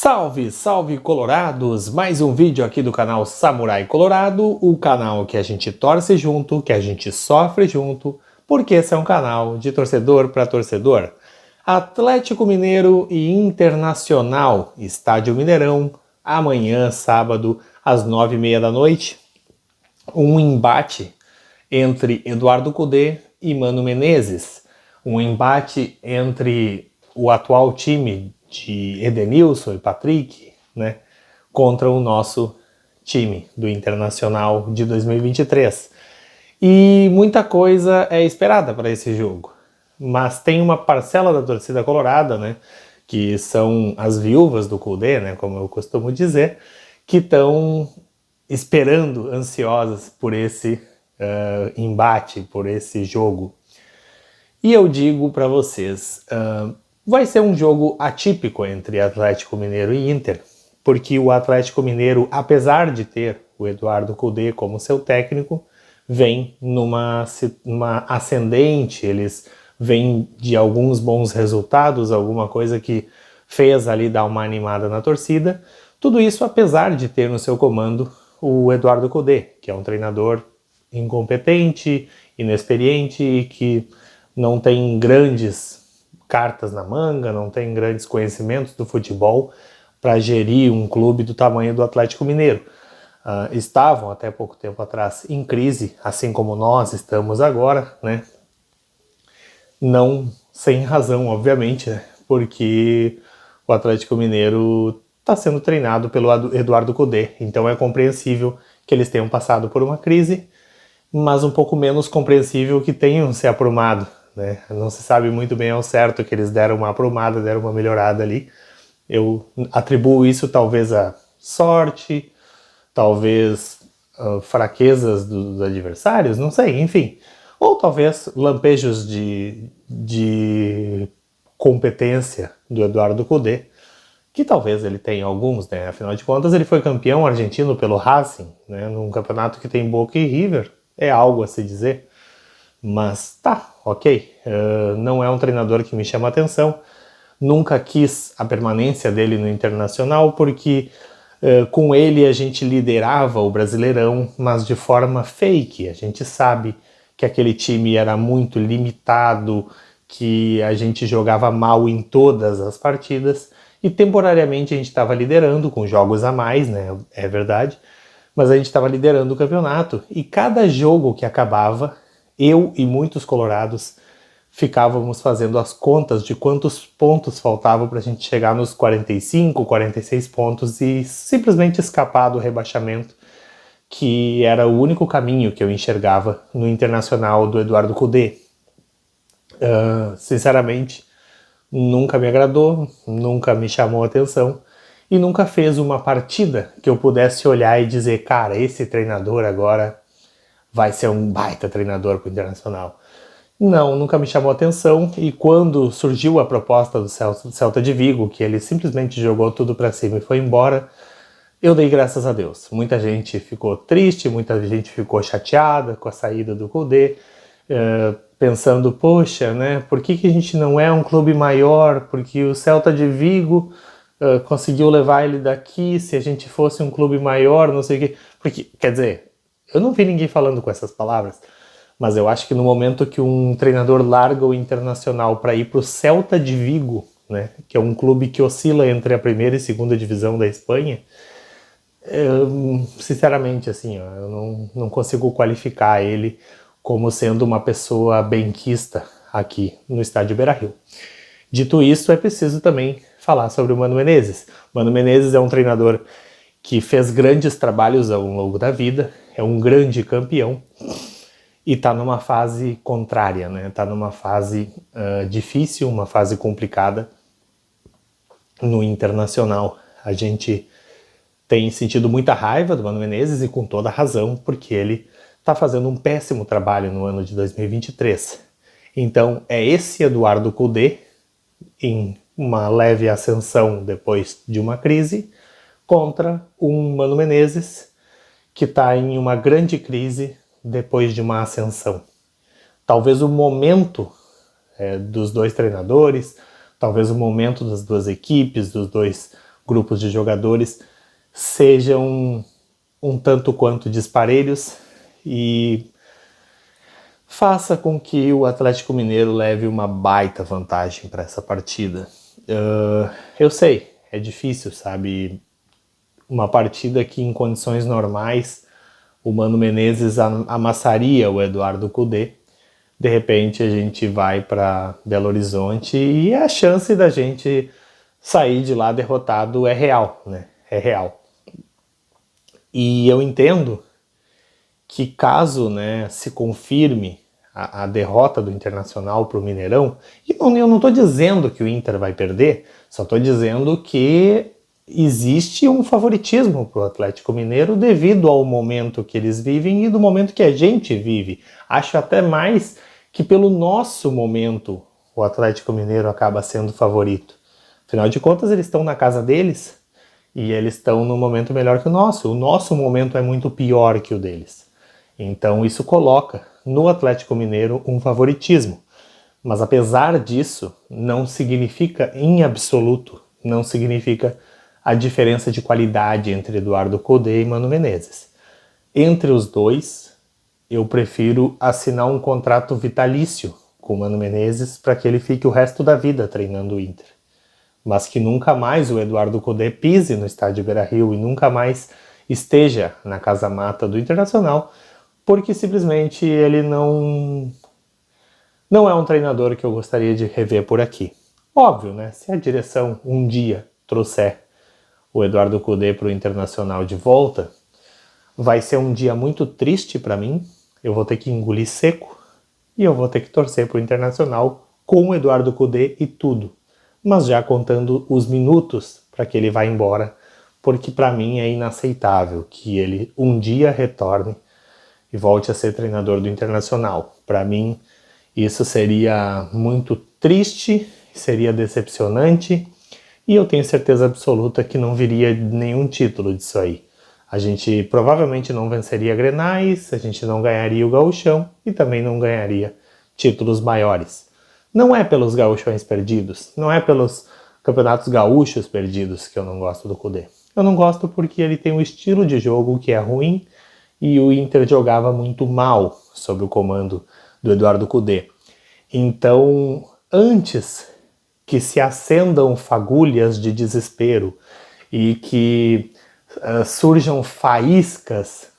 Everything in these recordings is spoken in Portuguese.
Salve, salve colorados! Mais um vídeo aqui do canal Samurai Colorado, o canal que a gente torce junto, que a gente sofre junto, porque esse é um canal de torcedor para torcedor. Atlético Mineiro e Internacional, Estádio Mineirão, amanhã, sábado, às 9h30 da noite. Um embate entre Eduardo Cudê e Mano Menezes. Um embate entre o atual time de Edenilson e Patrick, né, contra o nosso time do Internacional de 2023. E muita coisa é esperada para esse jogo. Mas tem uma parcela da torcida colorada, né, que são as viúvas do Cudê, né, como eu costumo dizer, que estão esperando, ansiosas por esse embate, por esse jogo. E eu digo para vocês, vai ser um jogo atípico entre Atlético Mineiro e Inter, porque o Atlético Mineiro, apesar de ter o Eduardo Cudê como seu técnico, vem numa ascendente, eles vêm de alguns bons resultados, alguma coisa que fez ali dar uma animada na torcida. Tudo isso apesar de ter no seu comando o Eduardo Cudê, que é um treinador incompetente, inexperiente e que não tem grandes cartas na manga, não tem grandes conhecimentos do futebol para gerir um clube do tamanho do Atlético Mineiro. Estavam até pouco tempo atrás em crise, assim como nós estamos agora, né? Não sem razão, obviamente, né? Porque o Atlético Mineiro está sendo treinado pelo Eduardo Cudê, então é compreensível que eles tenham passado por uma crise, mas um pouco menos compreensível que tenham se aprumado, né? Não se sabe muito bem ao certo que eles deram uma aprumada, deram uma melhorada ali. Eu atribuo isso talvez a sorte, talvez fraquezas dos adversários, não sei, enfim. Ou talvez lampejos de competência do Eduardo Cudê, que talvez ele tenha alguns, né? Afinal de contas, ele foi campeão argentino pelo Racing, né? Num campeonato que tem Boca e River, é algo a se dizer. Mas tá, ok. Não é um treinador que me chama a atenção. Nunca quis a permanência dele no Internacional, porque com ele a gente liderava o Brasileirão, mas de forma fake. A gente sabe que aquele time era muito limitado, que a gente jogava mal em todas as partidas, e temporariamente a gente estava liderando, com jogos a mais, né? É verdade, mas a gente estava liderando o campeonato, e cada jogo que acabava, eu e muitos colorados ficávamos fazendo as contas de quantos pontos faltavam para a gente chegar nos 45, 46 pontos e simplesmente escapar do rebaixamento, que era o único caminho que eu enxergava no Internacional do Eduardo Cudê. Sinceramente, nunca me agradou, nunca me chamou a atenção e nunca fez uma partida que eu pudesse olhar e dizer, cara, esse treinador agora vai ser um baita treinador para o Internacional. Não, nunca me chamou a atenção, e quando surgiu a proposta do Celta de Vigo, que ele simplesmente jogou tudo para cima e foi embora, eu dei graças a Deus. Muita gente ficou triste, muita gente ficou chateada com a saída do Cudê, pensando, poxa, né, por que a gente não é um clube maior? Porque o Celta de Vigo conseguiu levar ele daqui, se a gente fosse um clube maior, não sei o quê. Porque, quer dizer, eu não vi ninguém falando com essas palavras, mas eu acho que no momento que um treinador larga o Internacional para ir para o Celta de Vigo, né, que é um clube que oscila entre a primeira e segunda divisão da Espanha, sinceramente, assim, eu não consigo qualificar ele como sendo uma pessoa benquista aqui no estádio Beira-Rio. Dito isso, é preciso também falar sobre o Mano Menezes. Mano Menezes é um treinador que fez grandes trabalhos ao longo da vida, é um grande campeão e está numa fase contrária, né? Está numa fase difícil, uma fase complicada no Internacional. A gente tem sentido muita raiva do Mano Menezes e com toda razão, porque ele está fazendo um péssimo trabalho no ano de 2023. Então é esse Eduardo Cudê, em uma leve ascensão depois de uma crise, contra um Mano Menezes que está em uma grande crise depois de uma ascensão. Talvez o momento dos dois treinadores, talvez o momento das duas equipes, dos dois grupos de jogadores sejam um tanto quanto disparelhos e faça com que o Atlético Mineiro leve uma baita vantagem para essa partida. Eu sei, é difícil, sabe? Uma partida que em condições normais o Mano Menezes amassaria o Eduardo Cudê. De repente a gente vai para Belo Horizonte e a chance da gente sair de lá derrotado é real, né? É real. E eu entendo que caso, né, se confirme a derrota do Internacional para o Mineirão, e eu não estou dizendo que o Inter vai perder, só estou dizendo que existe um favoritismo para o Atlético Mineiro devido ao momento que eles vivem e do momento que a gente vive. Acho até mais que pelo nosso momento o Atlético Mineiro acaba sendo favorito. Afinal de contas, eles estão na casa deles e eles estão num momento melhor que o nosso. O nosso momento é muito pior que o deles. Então isso coloca no Atlético Mineiro um favoritismo. Mas apesar disso, não significa em absoluto, não significa a diferença de qualidade entre Eduardo Cudê e Mano Menezes. Entre os dois, eu prefiro assinar um contrato vitalício com o Mano Menezes para que ele fique o resto da vida treinando o Inter. Mas que nunca mais o Eduardo Cudê pise no estádio Beira-Rio e nunca mais esteja na casa-mata do Internacional, porque simplesmente ele não é um treinador que eu gostaria de rever por aqui. Óbvio, né? Se a direção um dia trouxer o Eduardo Cudê para o Internacional de volta, vai ser um dia muito triste para mim. Eu vou ter que engolir seco e eu vou ter que torcer para o Internacional com o Eduardo Cudê e tudo. Mas já contando os minutos para que ele vá embora, porque para mim é inaceitável que ele um dia retorne e volte a ser treinador do Internacional. Para mim, isso seria muito triste, seria decepcionante, e eu tenho certeza absoluta que não viria nenhum título disso aí. A gente provavelmente não venceria Grenais, a gente não ganharia o Gauchão e também não ganharia títulos maiores. Não é pelos gauchões perdidos, não é pelos campeonatos gaúchos perdidos que eu não gosto do Cudê. Eu não gosto porque ele tem um estilo de jogo que é ruim e o Inter jogava muito mal sob o comando do Eduardo Cudê. Então, antes que se acendam fagulhas de desespero e que surjam faíscas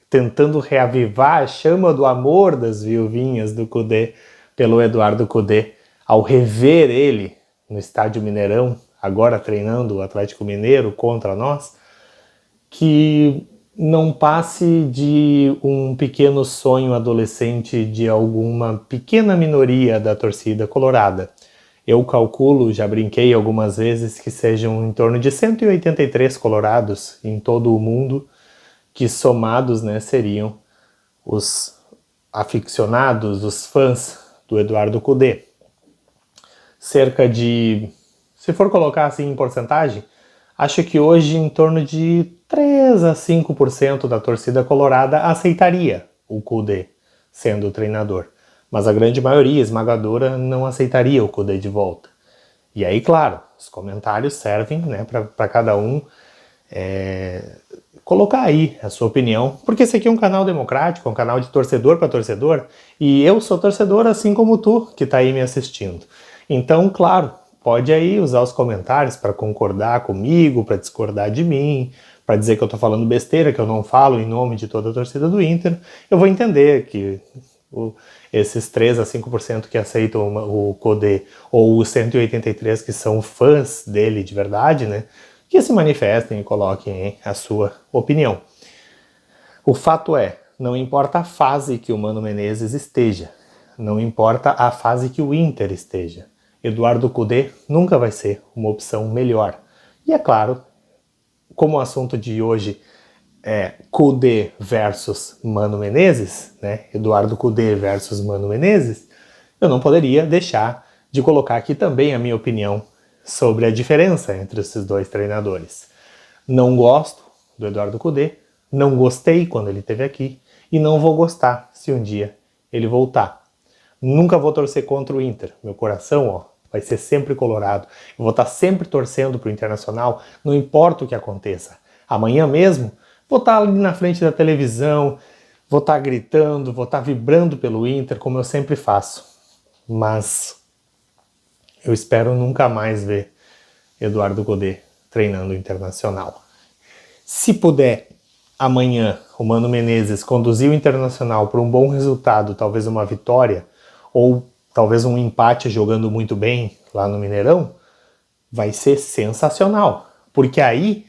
tentando reavivar a chama do amor das viuvinhas do Cudê pelo Eduardo Cudê, ao rever ele no estádio Mineirão, agora treinando o Atlético Mineiro contra nós, que não passe de um pequeno sonho adolescente de alguma pequena minoria da torcida colorada. Eu calculo, já brinquei algumas vezes, que sejam em torno de 183 colorados em todo o mundo, que somados, né, seriam os aficionados, os fãs do Eduardo Cudê. Cerca de, se for colocar assim em porcentagem, acho que hoje em torno de 3 a 5% da torcida colorada aceitaria o Cudê sendo o treinador. Mas a grande maioria esmagadora não aceitaria o Cudê de volta. E aí, claro, os comentários servem, né, para cada um colocar aí a sua opinião, porque esse aqui é um canal democrático, é um canal de torcedor para torcedor, e eu sou torcedor assim como tu, que está aí me assistindo. Então, claro, pode aí usar os comentários para concordar comigo, para discordar de mim, para dizer que eu estou falando besteira, que eu não falo em nome de toda a torcida do Inter. Eu vou entender que esses 3 a 5% que aceitam o Cudê, ou os 183 que são fãs dele de verdade, né, que se manifestem e coloquem a sua opinião. O fato é, não importa a fase que o Mano Menezes esteja, não importa a fase que o Inter esteja, Eduardo Cudê nunca vai ser uma opção melhor. E é claro, como o assunto de hoje é Cudê versus Mano Menezes, né? Eduardo Cudê versus Mano Menezes, eu não poderia deixar de colocar aqui também a minha opinião sobre a diferença entre esses dois treinadores. Não gosto do Eduardo Cudê, não gostei quando ele esteve aqui e não vou gostar se um dia ele voltar. Nunca vou torcer contra o Inter, meu coração, ó, vai ser sempre colorado. Eu vou estar sempre torcendo para o Internacional, não importa o que aconteça. Amanhã mesmo, vou estar ali na frente da televisão, vou estar gritando, vou estar vibrando pelo Inter, como eu sempre faço. Mas eu espero nunca mais ver Eduardo Cudê treinando o Internacional. Se puder, amanhã, o Mano Menezes conduzir o Internacional para um bom resultado, talvez uma vitória, ou talvez um empate jogando muito bem lá no Mineirão, vai ser sensacional. Porque aí,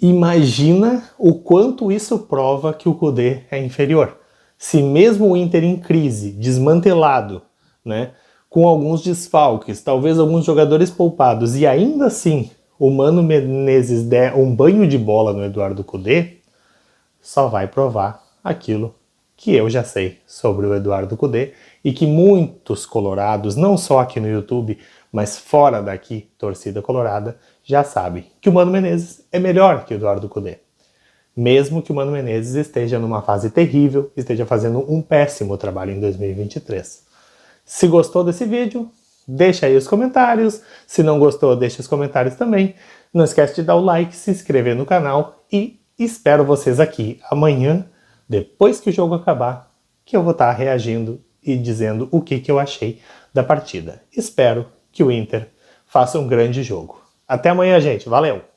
imagina o quanto isso prova que o Cudê é inferior. Se mesmo o Inter em crise, desmantelado, né, com alguns desfalques, talvez alguns jogadores poupados, e ainda assim o Mano Menezes der um banho de bola no Eduardo Cudê, só vai provar aquilo que eu já sei sobre o Eduardo Cudê e que muitos colorados, não só aqui no YouTube, mas fora daqui, torcida colorada, já sabem que o Mano Menezes é melhor que o Eduardo Cudê. Mesmo que o Mano Menezes esteja numa fase terrível, esteja fazendo um péssimo trabalho em 2023. Se gostou desse vídeo, deixa aí os comentários. Se não gostou, deixa os comentários também. Não esquece de dar o like, se inscrever no canal e espero vocês aqui amanhã, depois que o jogo acabar, que eu vou estar reagindo e dizendo o que eu achei da partida. Espero que o Inter faça um grande jogo. Até amanhã, gente. Valeu!